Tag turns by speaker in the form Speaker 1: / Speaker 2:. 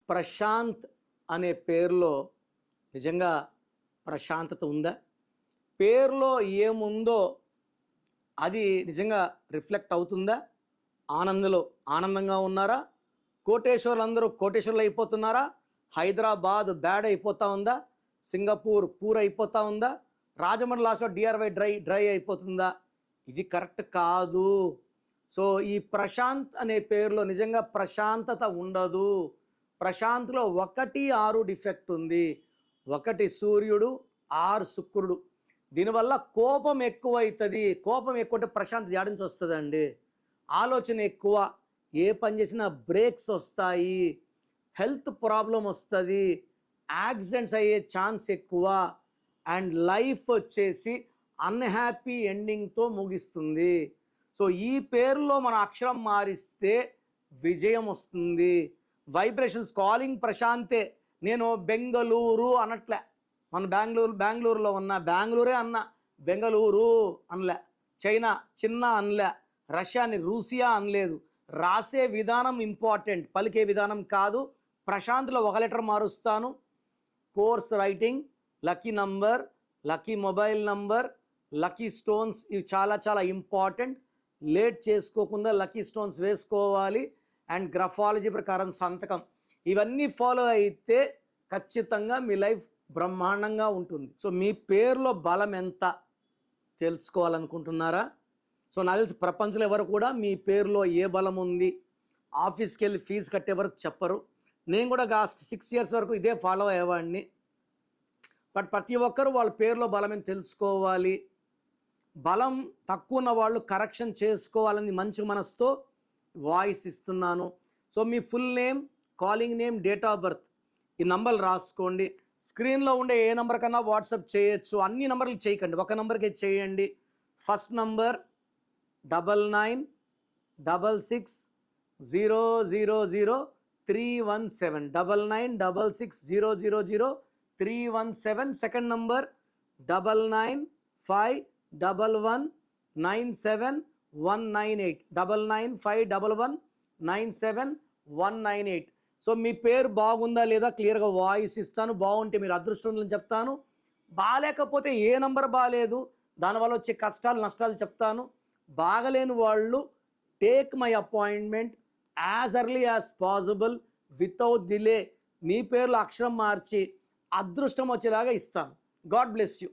Speaker 1: ప్రశాంత్ అనే పేరులో నిజంగా ప్రశాంతత ఉందా? పేరులో ఏముందో అది నిజంగా రిఫ్లెక్ట్ అవుతుందా? ఆనందంగా ఉన్నారా? కోటేశ్వర్లందరూ కోటేశ్వర్లు అయిపోతున్నారా? హైదరాబాద్ బ్యాడ్ అయిపోతా ఉందా? సింగపూర్ పూర్ అయిపోతా ఉందా? రాజమండ్రి లాస్ట్లో డిఆర్వై డ్రై అయిపోతుందా? ఇది కరెక్ట్ కాదు. సో ఈ ప్రశాంత్ అనే పేరులో నిజంగా ప్రశాంతత ఉండదు. ప్రశాంత్లో 1, 6 డిఫెక్ట్ ఉంది. 1 సూర్యుడు, 6 శుక్రుడు. దీనివల్ల కోపం ఎక్కువైతుంది. కోపం ఎక్కువ అంటే ప్రశాంతత యాడ నుంచి వస్తుందండి? ఆలోచన ఎక్కువ, ఏ పని చేసినా బ్రేక్స్ వస్తాయి, హెల్త్ ప్రాబ్లం వస్తుంది, యాక్సిడెంట్స్ అయ్యే ఛాన్స్ ఎక్కువ, అండ్ లైఫ్ వచ్చేసి అన్హ్యాపీ ఎండింగ్తో ముగిస్తుంది. సో ఈ పేరులో మన అక్షరం మారిస్తే విజయం వస్తుంది. వైబ్రేషన్స్ కాలింగ్ ప్రశాంతే. నేను బెంగళూరు అనట్లే. మన బెంగళూరులో ఉన్న బెంగళూరే అన్న, బెంగళూరు అనలే. చైనా చిన్న అనలే. రష్యాని రూసియా అనలేదు. రాసే విధానం ఇంపార్టెంట్, పలికే విధానం కాదు. ప్రశాంత్లో 1 లెటర్ మారుస్తాను. Course writing, lucky number, lucky mobile number, lucky stones, ఇవి చాలా చాలా ఇంపార్టెంట్. లేట్ చేసుకోకుండా లక్కీ స్టోన్స్ వేసుకోవాలి. అండ్ గ్రఫాలజీ ప్రకారం సంతకం, ఇవన్నీ ఫాలో అయితే ఖచ్చితంగా మీ లైఫ్ బ్రహ్మాండంగా ఉంటుంది. సో మీ పేరులో బలం ఎంత తెలుసుకోవాలనుకుంటున్నారా? సో నాకు తెలిసి ప్రపంచంలో ఎవరు కూడా మీ పేరులో ఏ బలం ఉంది ఆఫీస్కి వెళ్ళి ఫీజు కట్టే వరకు చెప్పరు. నేను కూడా 6 ఇయర్స్ వరకు ఇదే ఫాలో అయ్యేవాడిని. బట్ ప్రతి ఒక్కరూ వాళ్ళ పేరులో బలమని తెలుసుకోవాలి. బలం తక్కువ ఉన్న వాళ్ళు కరెక్షన్ చేసుకోవాలని మంచి మనసుతో వాయిస్ ఇస్తున్నాను. So me full name, calling name, date of birth, ఈ నంబర్లు రాసుకోండి. స్క్రీన్లో ఉండే ఏ నెంబర్ కన్నా వాట్సాప్ చేయొచ్చు. అన్ని నెంబర్లు చేయకండి, ఒక నెంబర్కే చేయండి. First number 9966000317, 9966000317. Second number 9951197198, 9951197198. So మీ పేరు బాగుందా లేదా క్లియర్గా వాయిస్ ఇస్తాను. బాగుంటే మీరు అదృష్టం చెప్తాను. బాగాలేకపోతే ఏ నంబర్ బాగాలేదు, దానివల్ల వచ్చే కష్టాలు నష్టాలు చెప్తాను. బాగలేని వాళ్ళు take my appointment as early as possible, without delay. మీ పేర్లో అక్షరం మార్చి అదృష్టం వచ్చేలాగా ఇస్తాను. God bless you.